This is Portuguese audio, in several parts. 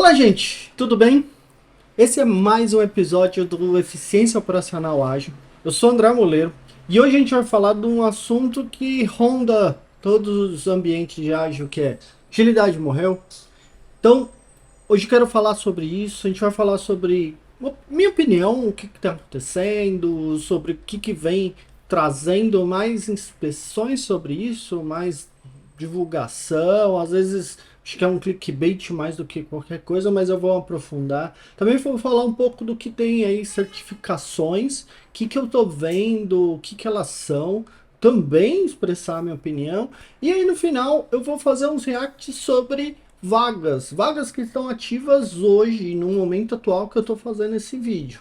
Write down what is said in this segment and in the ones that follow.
Fala, gente, tudo bem? Esse é mais um episódio do Eficiência Operacional Ágil. Eu sou André Moleiro e hoje a gente vai falar de um assunto que ronda todos os ambientes de ágil, que é agilidade morreu. Então, hoje eu quero falar sobre isso. A gente vai falar sobre minha opinião, o que está acontecendo, sobre o que vem trazendo mais inspeções sobre isso, mais divulgação, às vezes acho que é um clickbait mais do que qualquer coisa, mas eu vou aprofundar. Também vou falar um pouco do que tem aí, certificações, o que eu tô vendo, o que elas são, também expressar a minha opinião. E aí no final eu vou fazer uns reacts sobre vagas que estão ativas hoje, no momento atual que eu tô fazendo esse vídeo,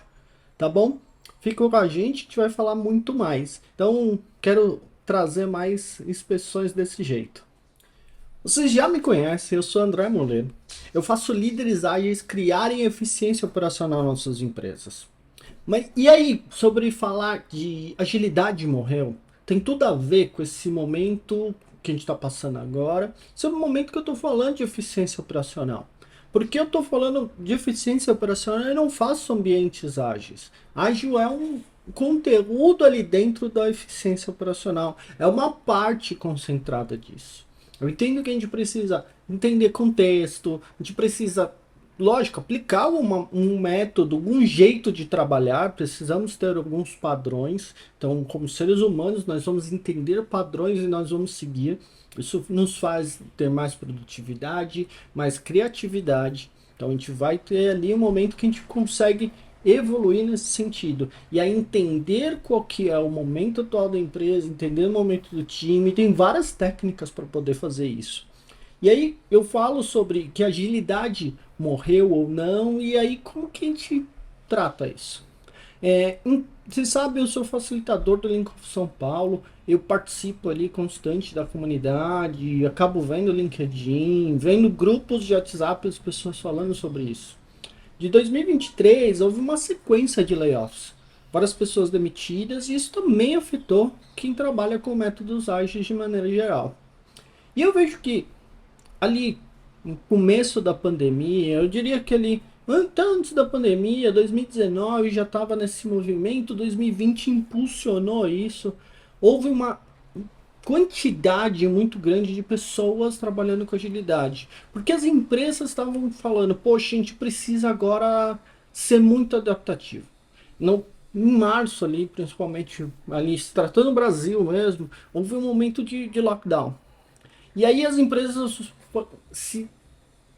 tá bom? Fica com a gente vai falar muito mais. Então, quero trazer mais inspeções desse jeito. Vocês já me conhecem, eu sou André Moleiro. Eu faço líderes ágeis criarem eficiência operacional nas suas empresas. Mas e aí, sobre falar de agilidade morreu, tem tudo a ver com esse momento que a gente está passando agora, sobre o momento que eu estou falando de eficiência operacional. Porque eu estou falando de eficiência operacional e não faço ambientes ágeis. Ágil é um conteúdo ali dentro da eficiência operacional. É uma parte concentrada disso. Eu entendo que a gente precisa entender contexto, a gente precisa, lógico, aplicar um método, um jeito de trabalhar, precisamos ter alguns padrões. Então, como seres humanos, nós vamos entender padrões e nós vamos seguir. Isso nos faz ter mais produtividade, mais criatividade. Então, a gente vai ter ali um momento que a gente consegue evoluir nesse sentido. E aí entender qual que é o momento atual da empresa, entender o momento do time, tem várias técnicas para poder fazer isso. E aí eu falo sobre que a agilidade morreu ou não, e aí como que a gente trata isso? Você sabe, eu sou facilitador do Link of São Paulo, eu participo ali constante da comunidade, acabo vendo LinkedIn, vendo grupos de WhatsApp, as pessoas falando sobre isso. De 2023, houve uma sequência de layoffs. Várias pessoas demitidas e isso também afetou quem trabalha com métodos ágeis de maneira geral. E eu vejo que ali, no começo da pandemia, eu diria que ali, antes da pandemia, 2019 já estava nesse movimento, 2020 impulsionou isso. Houve uma quantidade muito grande de pessoas trabalhando com agilidade. Porque as empresas estavam falando, poxa, a gente precisa agora ser muito adaptativo. No, em março ali, principalmente ali, se tratando do Brasil mesmo, houve um momento de lockdown. E aí as empresas se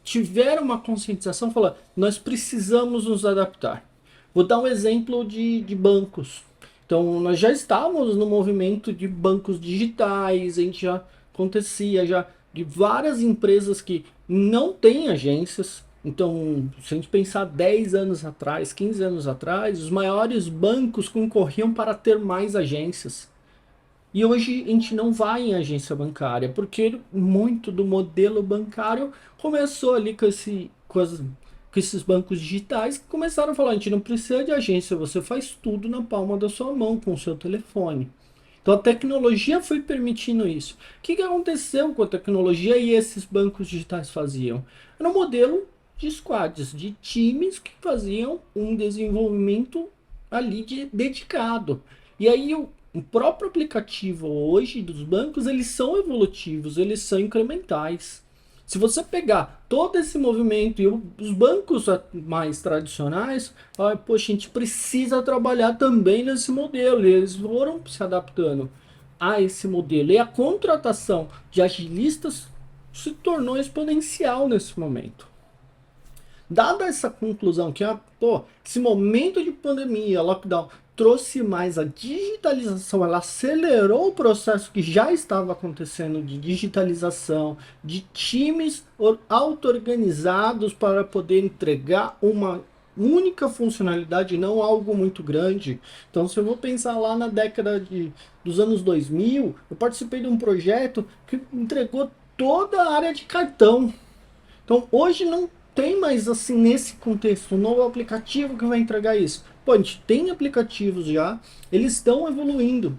tiveram uma conscientização, falando, nós precisamos nos adaptar. Vou dar um exemplo de bancos. Então, nós já estávamos no movimento de bancos digitais, a gente já acontecia já de várias empresas que não têm agências. Então, se a gente pensar 10 anos atrás, 15 anos atrás, os maiores bancos concorriam para ter mais agências. E hoje a gente não vai em agência bancária, porque muito do modelo bancário começou ali com esses bancos digitais que começaram a falar, a gente não precisa de agência, você faz tudo na palma da sua mão, com o seu telefone. Então a tecnologia foi permitindo isso. O que aconteceu com a tecnologia e esses bancos digitais faziam? Era um modelo de squads, de times que faziam um desenvolvimento ali dedicado. E aí o próprio aplicativo hoje dos bancos, eles são evolutivos, eles são incrementais. Se você pegar todo esse movimento e os bancos mais tradicionais, poxa, a gente precisa trabalhar também nesse modelo. E eles foram se adaptando a esse modelo. E a contratação de agilistas se tornou exponencial nesse momento. Dada essa conclusão que esse momento de pandemia, lockdown, trouxe mais a digitalização, ela acelerou o processo que já estava acontecendo de digitalização, de times auto-organizados para poder entregar uma única funcionalidade, não algo muito grande. Então, se eu vou pensar lá na década dos anos 2000, eu participei de um projeto que entregou toda a área de cartão. Então, hoje não tem mais assim nesse contexto um novo aplicativo que vai entregar isso. Pô, a gente tem aplicativos já, eles estão evoluindo.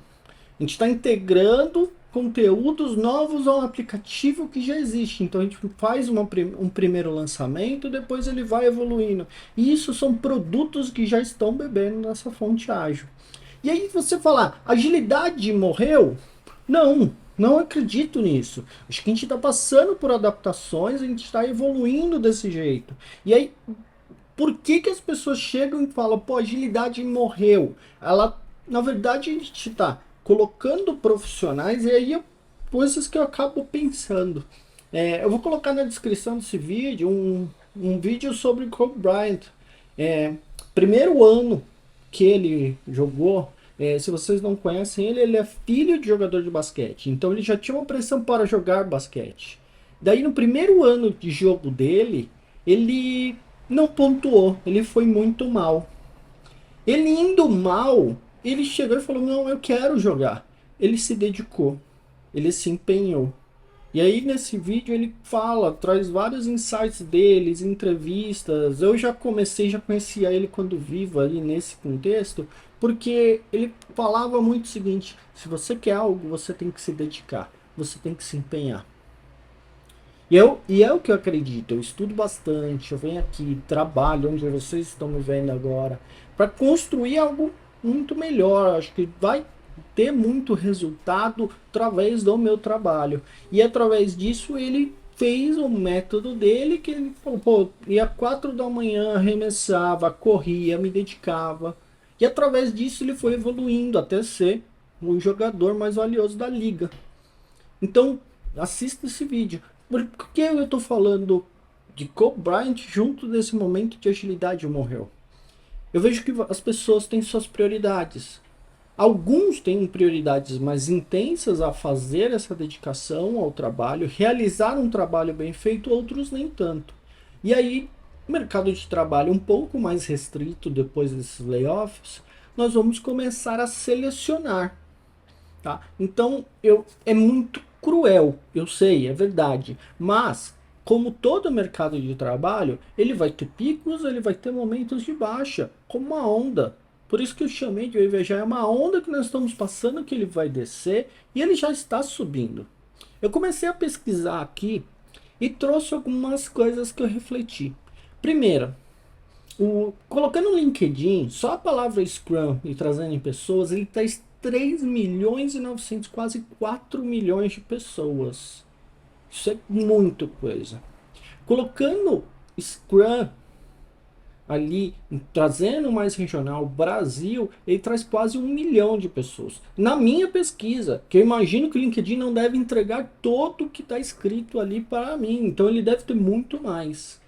A gente está integrando conteúdos novos a um aplicativo que já existe. Então a gente faz um primeiro lançamento, depois ele vai evoluindo. E isso são produtos que já estão bebendo nessa fonte ágil. E aí você falar, agilidade morreu? Não, não acredito nisso. Acho que a gente está passando por adaptações, a gente está evoluindo desse jeito. E aí, por que as pessoas chegam e falam, pô, agilidade morreu? Ela, na verdade, a gente está colocando profissionais, e aí coisas que eu acabo pensando. Eu vou colocar na descrição desse vídeo um vídeo sobre Kobe Bryant. Primeiro ano que ele jogou, se vocês não conhecem ele, ele é filho de jogador de basquete. Então ele já tinha uma pressão para jogar basquete. Daí no primeiro ano de jogo dele, ele não pontuou, ele foi muito mal. Ele indo mal, ele chegou e falou: não, eu quero jogar. Ele se dedicou, ele se empenhou. E aí nesse vídeo ele fala, traz vários insights deles, entrevistas. Eu já conhecia ele quando vivo ali nesse contexto, porque ele falava muito o seguinte: se você quer algo, você tem que se dedicar, você tem que se empenhar. E é o que eu acredito, eu estudo bastante, eu venho aqui, trabalho onde vocês estão me vendo agora, para construir algo muito melhor. Acho que vai ter muito resultado através do meu trabalho. E através disso ele fez o método dele, que ele falou, pô, ia 4 da manhã, arremessava, corria, me dedicava. E através disso ele foi evoluindo até ser o jogador mais valioso da liga. Então, assista esse vídeo. Por que eu estou falando de Kobe Bryant junto desse momento de agilidade morreu? Eu vejo que as pessoas têm suas prioridades. Alguns têm prioridades mais intensas a fazer essa dedicação ao trabalho, realizar um trabalho bem feito, outros nem tanto. E aí, mercado de trabalho um pouco mais restrito depois desses layoffs, nós vamos começar a selecionar. Tá? Então, é muito cruel, eu sei, é verdade. Mas, como todo mercado de trabalho, ele vai ter picos, ele vai ter momentos de baixa, como uma onda. Por isso que eu chamei de EVG, é uma onda que nós estamos passando, que ele vai descer e ele já está subindo. Eu comecei a pesquisar aqui e trouxe algumas coisas que eu refleti. Primeiro, colocando no LinkedIn, só a palavra Scrum e trazendo em pessoas, ele está 3 milhões e 900, quase 4 milhões de pessoas. Isso é muita coisa. Colocando Scrum ali, trazendo mais regional, Brasil, ele traz quase 1 milhão de pessoas. Na minha pesquisa, que eu imagino que o LinkedIn não deve entregar todo o que está escrito ali para mim, então ele deve ter muito mais.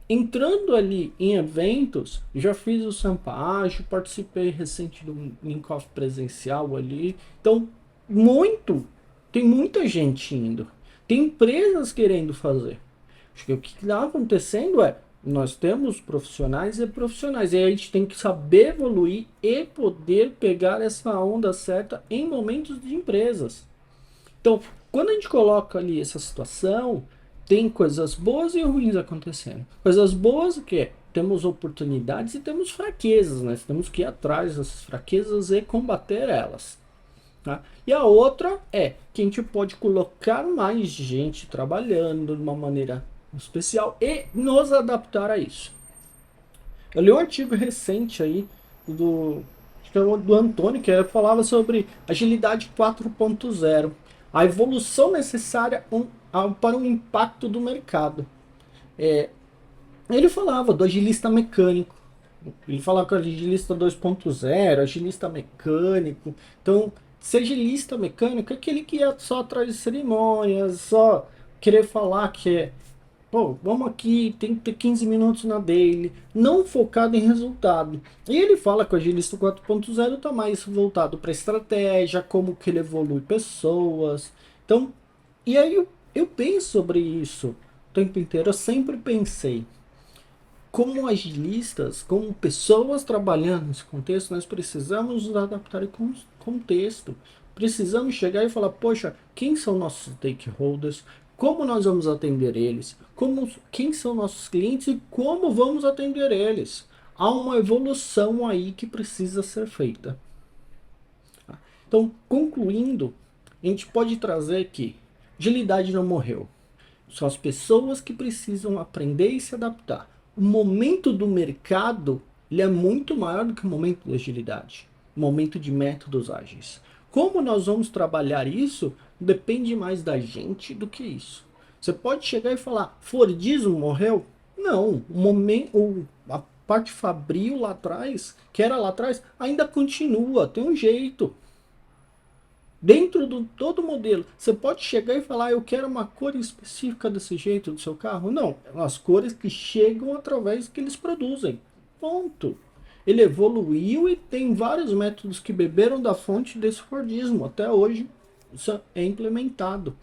Entrando ali em eventos, já fiz o Sampa Ágil, participei recente do Linkoff presencial ali. Então, tem muita gente indo. Tem empresas querendo fazer. Acho que o que está acontecendo nós temos profissionais e profissionais. E aí a gente tem que saber evoluir e poder pegar essa onda certa em momentos de empresas. Então, quando a gente coloca ali essa situação, tem coisas boas e ruins acontecendo. Coisas boas que temos oportunidades e temos fraquezas, né? Temos que ir atrás dessas fraquezas e combater elas. Tá? E a outra é que a gente pode colocar mais gente trabalhando de uma maneira especial e nos adaptar a isso. Eu li um artigo recente aí do Antônio, que falava sobre agilidade 4.0, a evolução necessária para um impacto do mercado. Ele falava do agilista mecânico, ele falava que o agilista 2.0, agilista mecânico. Então, ser agilista mecânico é aquele que ia só atrás de cerimônias, só querer falar que pô, vamos aqui, tem que ter 15 minutos na daily, não focado em resultado. E ele fala que o agilista 4.0 está mais voltado para estratégia, como que ele evolui pessoas. Então, e aí eu penso sobre isso o tempo inteiro. Eu sempre pensei, como agilistas, como pessoas trabalhando nesse contexto, nós precisamos nos adaptar ao contexto. Precisamos chegar e falar, poxa, quem são nossos stakeholders? Como nós vamos atender eles? Quem são nossos clientes e como vamos atender eles? Há uma evolução aí que precisa ser feita. Então, concluindo, a gente pode trazer que agilidade não morreu. São as pessoas que precisam aprender e se adaptar. O momento do mercado, ele é muito maior do que o momento da agilidade. O momento de métodos ágeis. Como nós vamos trabalhar isso, depende mais da gente do que isso. Você pode chegar e falar, Fordismo morreu? Não, a parte fabril lá atrás, que era lá atrás, ainda continua, tem um jeito. Dentro do todo modelo, você pode chegar e falar, eu quero uma cor específica desse jeito do seu carro? Não, as cores que chegam através que eles produzem. Ponto. Ele evoluiu e tem vários métodos que beberam da fonte desse Fordismo. Até hoje isso é implementado.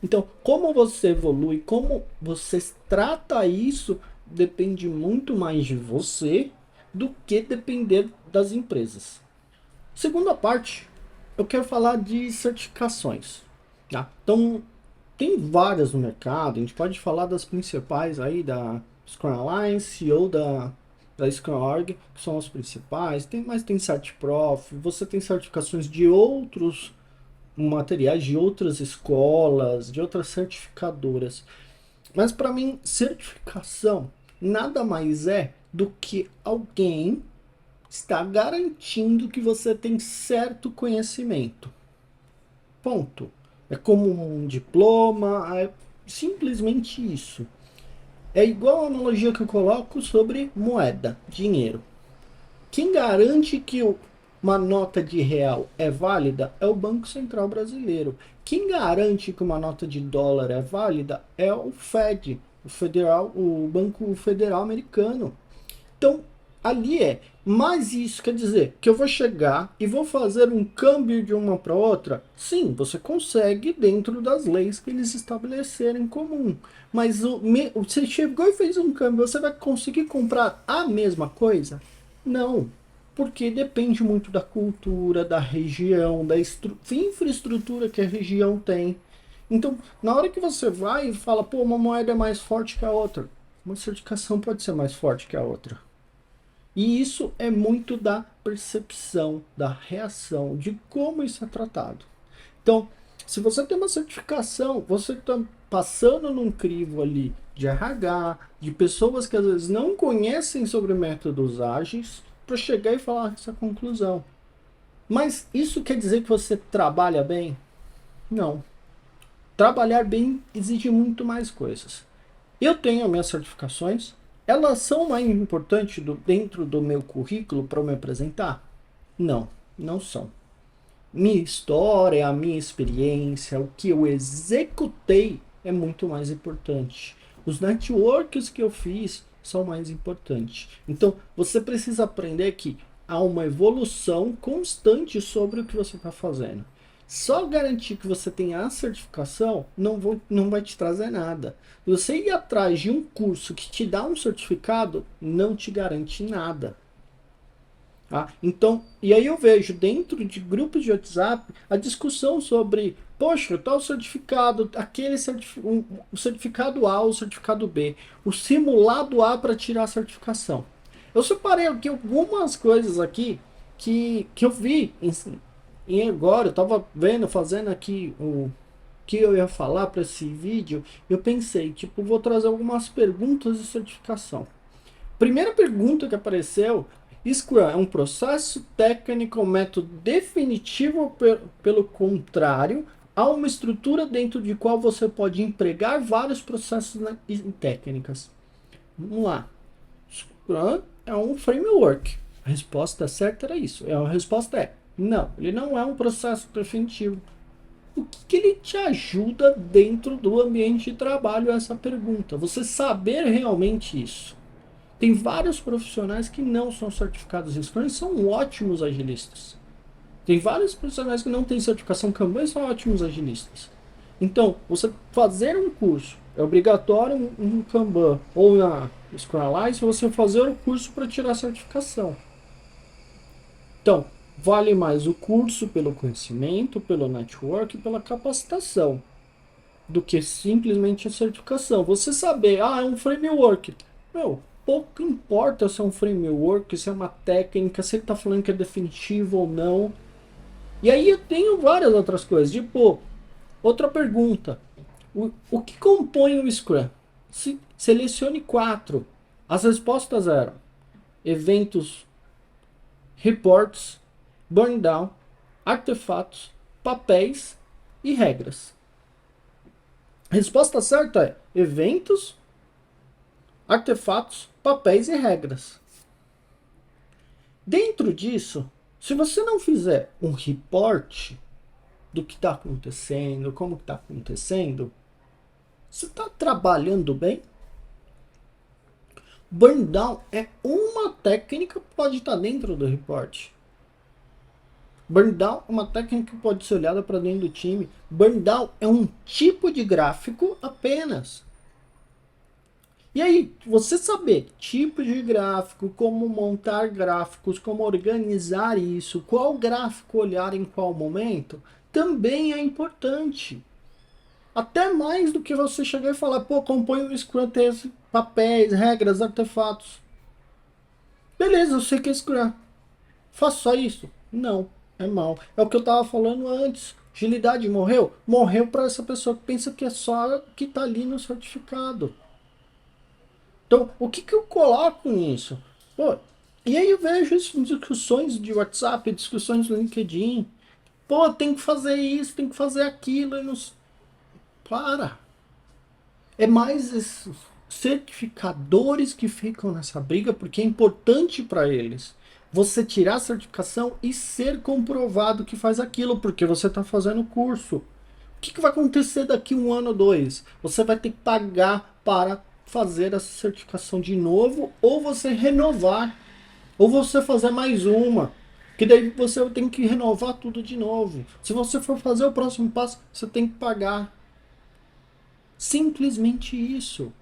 Então, como você evolui, como você trata isso, depende muito mais de você do que depender das empresas. Segunda parte, eu quero falar de certificações. Tá? Então, tem várias no mercado, a gente pode falar das principais aí, da Scrum Alliance ou da Scrum Org, que são as principais, mas tem CertProf, você tem certificações de outros materiais, de outras escolas, de outras certificadoras. Mas para mim, certificação nada mais é do que alguém está garantindo que você tem certo conhecimento. Ponto. É como um diploma, é simplesmente isso. É igual a analogia que eu coloco sobre moeda, dinheiro. Quem garante que uma nota de real é válida é o Banco Central Brasileiro. Quem garante que uma nota de dólar é válida é o Fed, o Banco Federal Americano. Então, ali é. Mas isso quer dizer que eu vou chegar e vou fazer um câmbio de uma para outra? Sim, você consegue dentro das leis que eles estabelecerem em comum. Mas você chegou e fez um câmbio, você vai conseguir comprar a mesma coisa? Não. Porque depende muito da cultura, da região, da infraestrutura que a região tem. Então, na hora que você vai e fala, pô, uma moeda é mais forte que a outra, uma certificação pode ser mais forte que a outra. E isso é muito da percepção, da reação, de como isso é tratado. Então, se você tem uma certificação, você está passando num crivo ali de RH, de pessoas que às vezes não conhecem sobre métodos ágeis, para chegar e falar essa conclusão. Mas isso quer dizer que você trabalha bem? Não. Trabalhar bem exige muito mais coisas. Eu tenho minhas certificações, elas são mais importantes dentro do meu currículo para me apresentar? Não, não são. Minha história, a minha experiência, o que eu executei é muito mais importante. Os networks que eu fiz são mais importantes. Então, você precisa aprender que há uma evolução constante sobre o que você está fazendo. Só garantir que você tenha a certificação não vai te trazer nada. Você ir atrás de um curso que te dá um certificado não te garante nada. Tá? Então, e aí eu vejo dentro de grupos de WhatsApp a discussão sobre, poxa, tal certificado, o certificado A, o certificado B, o simulado A para tirar a certificação. Eu separei aqui algumas coisas aqui que eu vi e agora eu estava vendo, fazendo aqui o que eu ia falar para esse vídeo, eu pensei, tipo, vou trazer algumas perguntas de certificação. Primeira pergunta que apareceu: Scrum é um processo técnico, um método definitivo, pelo contrário, há uma estrutura dentro de qual você pode empregar vários processos e técnicas. Vamos lá. Scrum é um framework. A resposta certa era isso. A resposta é não, ele não é um processo definitivo. O que ele te ajuda dentro do ambiente de trabalho? Essa pergunta. Você saber realmente isso. Tem vários profissionais que não são certificados em Scrum e são ótimos agilistas. Tem vários profissionais que não têm certificação Kanban e são ótimos agilistas. Então, você fazer um curso, é obrigatório um Kanban ou na Scrum Alliance, você fazer o curso para tirar a certificação. Então, vale mais o curso pelo conhecimento, pelo network, pela capacitação, do que simplesmente a certificação. Você saber, é um framework. Pouco importa se é um framework, se é uma técnica, se ele está falando que é definitivo ou não. E aí eu tenho várias outras coisas, tipo, outra pergunta. O que compõe o Scrum? Selecione 4. As respostas eram eventos, reports, burn down, artefatos, papéis e regras. A resposta certa é eventos, artefatos, papéis e regras. Dentro disso, se você não fizer um report do que está acontecendo, como está acontecendo, você está trabalhando bem? Burn down é uma técnica que pode estar dentro do report. Burn down é uma técnica que pode ser olhada para dentro do time. Burn down é um tipo de gráfico apenas. E aí, você saber tipo de gráfico, como montar gráficos, como organizar isso, qual gráfico olhar em qual momento, também é importante. Até mais do que você chegar e falar, pô, compõe um Scrum, tem papéis, regras, artefatos. Beleza, eu sei que é Scrum. Faço só isso? Não, é mal. É o que eu tava falando antes. Agilidade morreu? Morreu para essa pessoa que pensa que é só que tá ali no certificado. Então, o que, que eu coloco nisso? Pô, e aí eu vejo isso em discussões de WhatsApp, discussões no LinkedIn. Pô, tem que fazer isso, tem que fazer aquilo. E nos... Para. É mais esses certificadores que ficam nessa briga, porque é importante para eles você tirar a certificação e ser comprovado que faz aquilo, porque você está fazendo o curso. O que, que vai acontecer daqui 1 ano ou 2? Você vai ter que pagar para fazer essa certificação de novo, ou você renovar, ou você fazer mais uma. Que daí você tem que renovar tudo de novo. Se você for fazer o próximo passo, você tem que pagar. Simplesmente isso.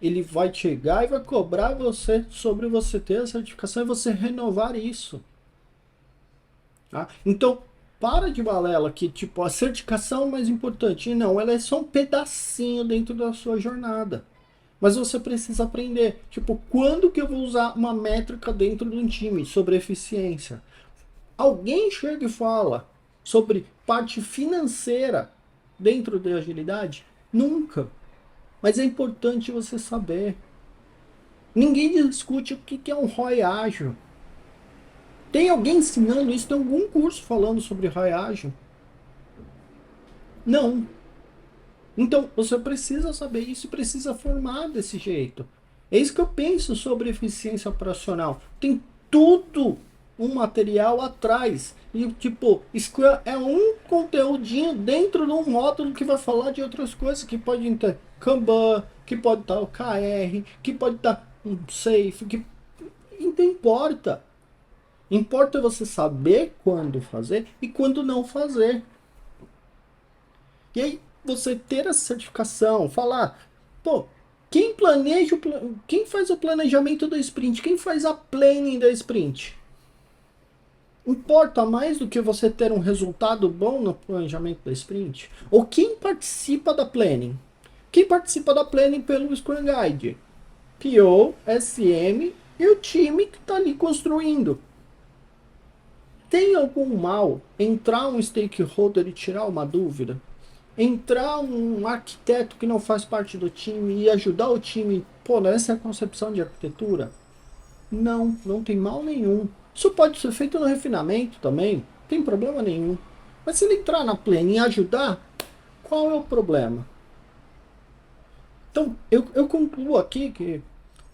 Ele vai chegar e vai cobrar você sobre você ter a certificação e você renovar isso. Tá? Então, para de balela que tipo, a certificação é mais importante. Não, ela é só um pedacinho dentro da sua jornada. Mas você precisa aprender. Tipo, quando que eu vou usar uma métrica dentro de um time sobre eficiência? Alguém chega e fala sobre parte financeira dentro da agilidade? Nunca. Mas é importante você saber. Ninguém discute o que é um ROI ágil. Tem alguém ensinando isso? Tem algum curso falando sobre ROI ágil? Não. Então, você precisa saber isso e precisa formar desse jeito. É isso que eu penso sobre eficiência operacional. Tem tudo um material atrás. E, tipo, Scrum é um conteúdinho dentro de um módulo que vai falar de outras coisas, que pode ter Kanban, que pode estar o KR, que pode estar um Safe, que não importa. Importa você saber quando fazer e quando não fazer. E aí, você ter a certificação, falar, pô, quem planeja, quem faz o planejamento da sprint, quem faz a planning da sprint? Importa mais do que você ter um resultado bom no planejamento da sprint? Ou quem participa da planning? Quem participa da planning pelo Scrum Guide? PO, SM e o time que está ali construindo. Tem algum mal entrar um stakeholder e tirar uma dúvida? Entrar um arquiteto que não faz parte do time e ajudar o time, pô, nessa é a concepção de arquitetura? Não, não tem mal nenhum. Isso pode ser feito no refinamento também, não tem problema nenhum. Mas se ele entrar na plane e ajudar, qual é o problema? Então, eu concluo aqui que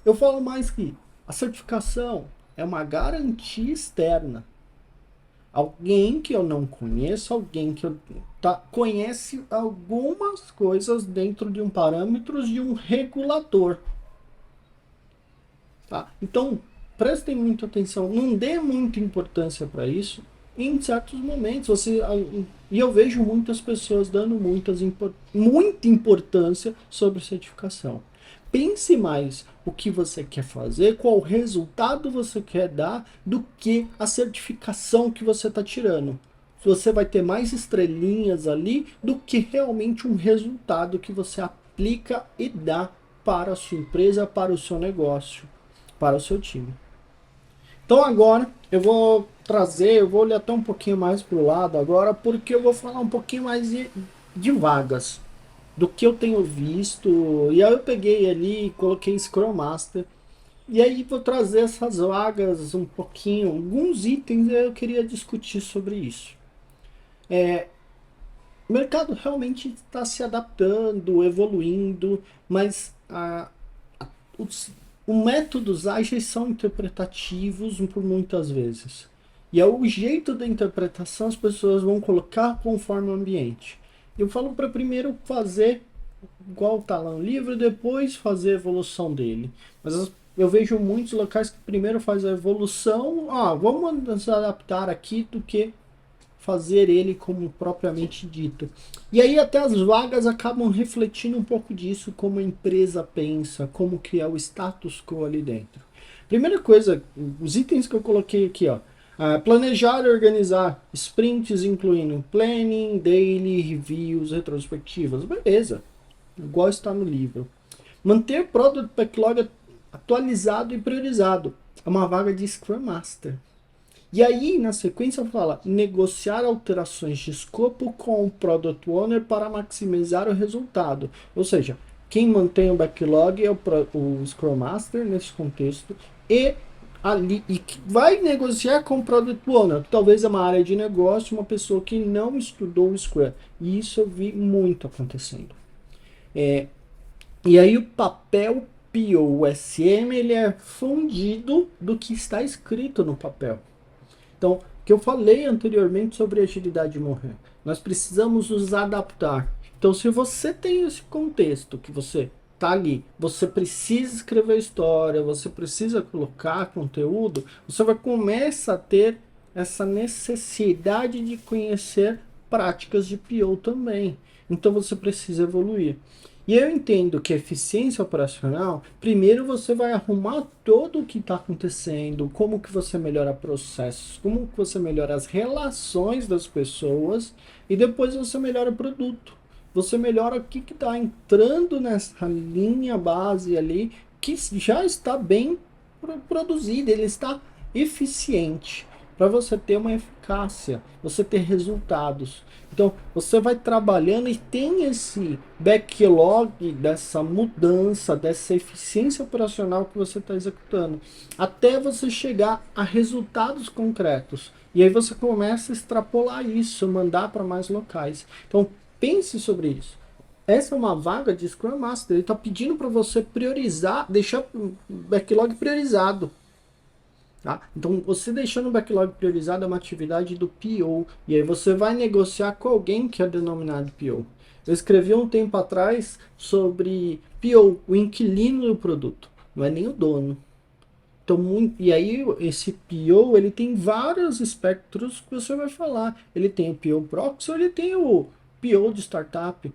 eu falo mais que a certificação é uma garantia externa. Alguém que eu não conheço, alguém que conhece algumas coisas dentro de um parâmetro de um regulador. Tá? Então, prestem muita atenção, não dê muita importância para isso. Em certos momentos, e eu vejo muitas pessoas dando muita importância sobre certificação. Pense mais o que você quer fazer, qual resultado você quer dar, do que a certificação que você está tirando. Você vai ter mais estrelinhas ali do que realmente um resultado que você aplica e dá para a sua empresa, para o seu negócio, para o seu time. Então agora eu vou trazer, eu vou olhar até um pouquinho mais para o lado agora, porque eu vou falar um pouquinho mais de vagas, do que eu tenho visto. E aí eu peguei ali e coloquei Scrum Master. E aí vou trazer essas vagas um pouquinho, alguns itens eu queria discutir sobre isso. O mercado realmente está se adaptando, evoluindo, mas os, os métodos ágeis são interpretativos por muitas vezes. E é o jeito da interpretação as pessoas vão colocar conforme o ambiente. Eu falo para primeiro fazer igual está lá no livro, e depois fazer a evolução dele. Mas eu vejo muitos locais que primeiro faz a evolução, vamos nos adaptar aqui do que fazer ele como propriamente dito. E aí até as vagas acabam refletindo um pouco disso, como a empresa pensa, como que é o status quo ali dentro. Primeira coisa, os itens que eu coloquei aqui, ó. Planejar e organizar sprints, incluindo planning, daily, reviews, retrospectivas. Beleza, igual está no livro. Manter Product Backlog atualizado e priorizado. É uma vaga de Scrum Master. E aí, na sequência, fala negociar alterações de escopo com o Product Owner para maximizar o resultado. Ou seja, quem mantém o backlog é o Scrum Master nesse contexto e ali e que vai negociar com o Product Owner, que talvez é uma área de negócio, uma pessoa que não estudou o Scrum. E isso eu vi muito acontecendo. E aí o papel POSM ele é fundido do que está escrito no papel. Então, que eu falei anteriormente sobre agilidade de morrer. Nós precisamos nos adaptar. Então, se você tem esse contexto que você tá ali, você precisa escrever história, você precisa colocar conteúdo, você vai começar a ter essa necessidade de conhecer práticas de PO também. Então, você precisa evoluir. E eu entendo que a eficiência operacional, primeiro você vai arrumar todo o que está acontecendo, como que você melhora processos, como que você melhora as relações das pessoas e depois você melhora o produto. Você melhora o que está entrando nessa linha base ali, que já está bem produzido, ele está eficiente para você ter uma eficácia, você ter resultados. Então, você vai trabalhando e tem esse backlog dessa mudança, dessa eficiência operacional que você está executando, até você chegar a resultados concretos. E aí você começa a extrapolar isso, mandar para mais locais. Então, pense sobre isso. Essa é uma vaga de Scrum Master. Ele está pedindo para você priorizar, deixar o backlog priorizado. Tá? Então, você deixando o backlog priorizado é uma atividade do PO. E aí você vai negociar com alguém que é denominado PO. Eu escrevi um tempo atrás sobre PO, o inquilino do produto. Não é nem o dono. Então, e aí esse PO, ele tem vários espectros que você vai falar. Ele tem o PO Proxy, ou ele tem o PO de startup.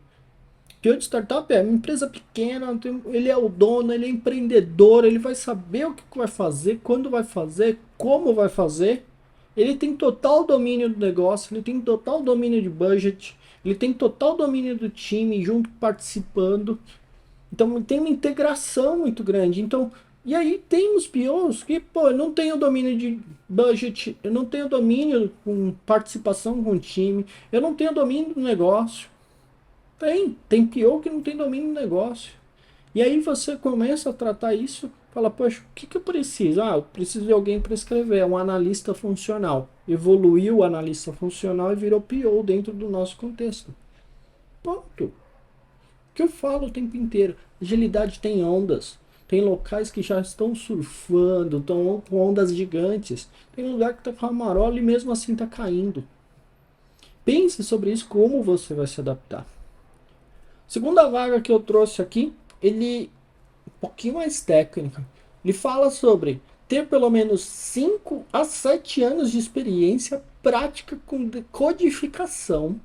PO de startup é uma empresa pequena, ele é o dono, ele é empreendedor, ele vai saber o que vai fazer, quando vai fazer, como vai fazer. Ele tem total domínio do negócio, ele tem total domínio de budget, ele tem total domínio do time junto participando. Então tem uma integração muito grande. Então, e aí tem os POs que, pô, eu não tenho domínio de budget, eu não tenho domínio com participação com o time, eu não tenho domínio do negócio. Tem PO que não tem domínio do negócio. E aí você começa a tratar isso, fala, poxa, o que eu preciso? Eu preciso de alguém para escrever, um analista funcional. Evoluiu o analista funcional e virou PO dentro do nosso contexto. Ponto. O que eu falo o tempo inteiro, agilidade tem ondas. Tem locais que já estão surfando, estão com ondas gigantes. Tem lugar que está com a marola e mesmo assim está caindo. Pense sobre isso, como você vai se adaptar. Segunda vaga que eu trouxe aqui, ele um pouquinho mais técnica. Ele fala sobre ter pelo menos 5 a 7 anos de experiência prática com codificação,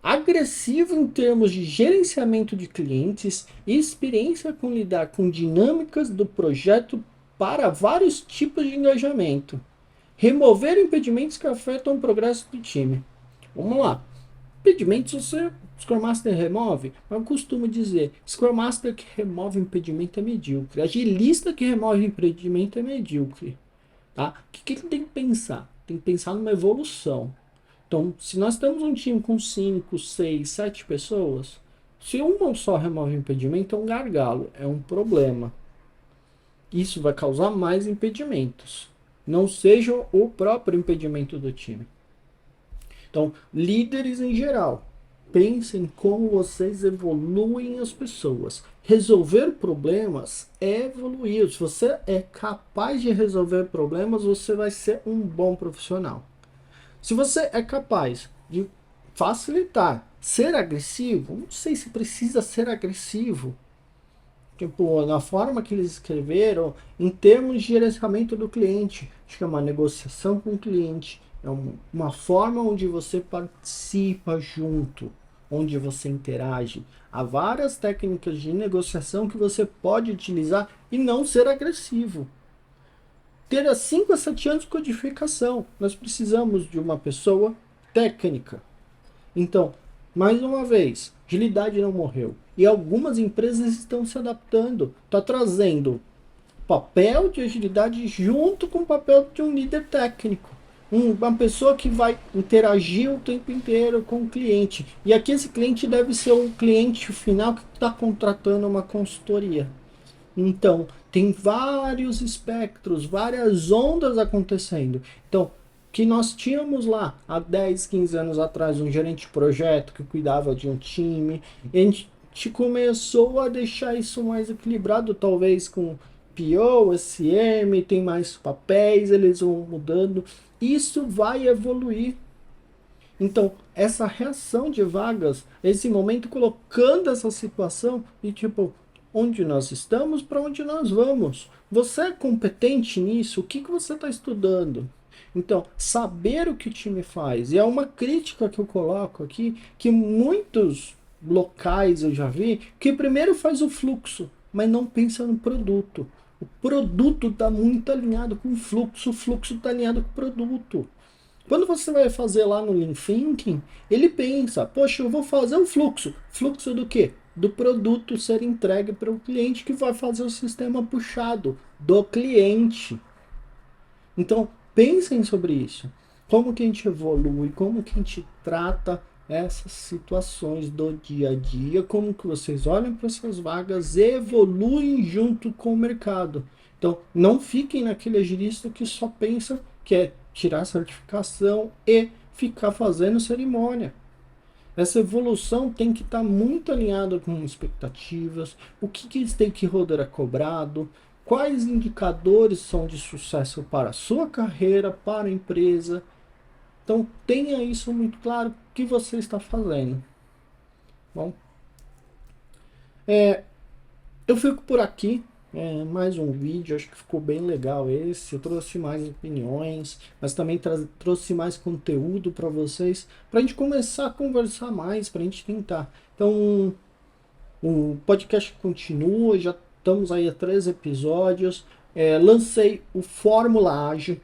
agressivo em termos de gerenciamento de clientes e experiência com lidar com dinâmicas do projeto para vários tipos de engajamento. Remover impedimentos que afetam o progresso do time. Vamos lá. Impedimentos você, Scrum Master remove, mas eu costumo dizer, Scrum Master que remove impedimento é medíocre, agilista que remove impedimento é medíocre. Tá? O que ele tem que pensar? tem que pensar numa evolução. Então, se nós temos um time com 5, 6, 7 pessoas, se uma só remove impedimento, é um gargalo, é um problema. Isso vai causar mais impedimentos. Não seja o próprio impedimento do time. Então, líderes em geral, pensem como vocês evoluem as pessoas. Resolver problemas é evoluir. Se você é capaz de resolver problemas, você vai ser um bom profissional. Se você é capaz de facilitar, ser agressivo, não sei se precisa ser agressivo. Tipo, na forma que eles escreveram, em termos de gerenciamento do cliente, acho que é uma negociação com o cliente, é uma forma onde você participa junto, onde você interage. Há várias técnicas de negociação que você pode utilizar e não ser agressivo. Ter 5 a 7 anos de codificação. Nós precisamos de uma pessoa técnica. Então, mais uma vez, agilidade não morreu. E algumas empresas estão se adaptando. Está trazendo papel de agilidade junto com o papel de um líder técnico. Uma pessoa que vai interagir o tempo inteiro com o cliente. E aqui esse cliente deve ser o cliente final que está contratando uma consultoria. Então, tem vários espectros, várias ondas acontecendo. Então, que nós tínhamos lá há 10, 15 anos atrás um gerente de projeto que cuidava de um time, e a gente começou a deixar isso mais equilibrado, talvez com PO, SM, tem mais papéis, eles vão mudando. Isso vai evoluir. Então, essa reação de vagas, esse momento colocando essa situação e tipo, onde nós estamos, para onde nós vamos. Você é competente nisso? O que você está estudando? Então, saber o que o time faz. E é uma crítica que eu coloco aqui, que muitos locais eu já vi, que primeiro faz o fluxo, mas não pensa no produto. O produto está muito alinhado com o fluxo está alinhado com o produto. Quando você vai fazer lá no Lean Thinking, ele pensa, poxa, eu vou fazer um fluxo. Fluxo do quê? Do produto ser entregue para o cliente que vai fazer o sistema puxado do cliente. Então, pensem sobre isso. Como que a gente evolui, como que a gente trata essas situações do dia a dia, como que vocês olham para essas vagas e evoluem junto com o mercado. Então, não fiquem naquele agilista que só pensa que é tirar certificação e ficar fazendo cerimônia. Essa evolução tem que estar muito alinhada com expectativas, o que stakeholder é cobrado, quais indicadores são de sucesso para a sua carreira, para a empresa. Então tenha isso muito claro que você está fazendo. Bom, eu fico por aqui. Mais um vídeo, acho que ficou bem legal esse. Eu trouxe mais opiniões, mas também trouxe mais conteúdo para vocês, para a gente começar a conversar mais, para a gente tentar. Então, o podcast continua, já estamos aí a 3 episódios. Lancei o Fórmula Ágil.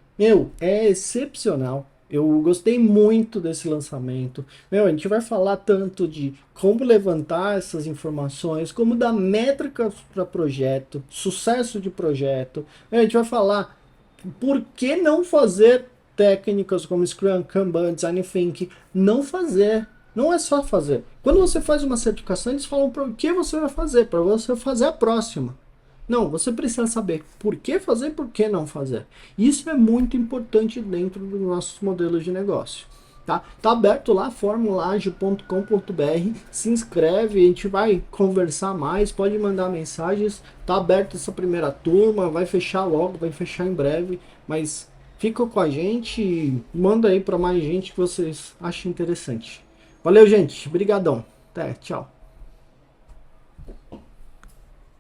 É excepcional. Eu gostei muito desse lançamento. A gente vai falar tanto de como levantar essas informações, como dar métricas para projeto, sucesso de projeto. A gente vai falar por que não fazer técnicas como Scrum, Kanban, Design Thinking. Não fazer. Não é só fazer. Quando você faz uma certificação, eles falam para o que você vai fazer, para você fazer a próxima. Não, você precisa saber por que fazer e por que não fazer. Isso é muito importante dentro dos nossos modelos de negócio. Tá aberto lá, formulagem.com.br. Se inscreve, a gente vai conversar mais, pode mandar mensagens. Tá aberto essa primeira turma, vai fechar logo, vai fechar em breve. Mas fica com a gente e manda aí para mais gente que vocês achem interessante. Valeu, gente. Brigadão. Até, tchau.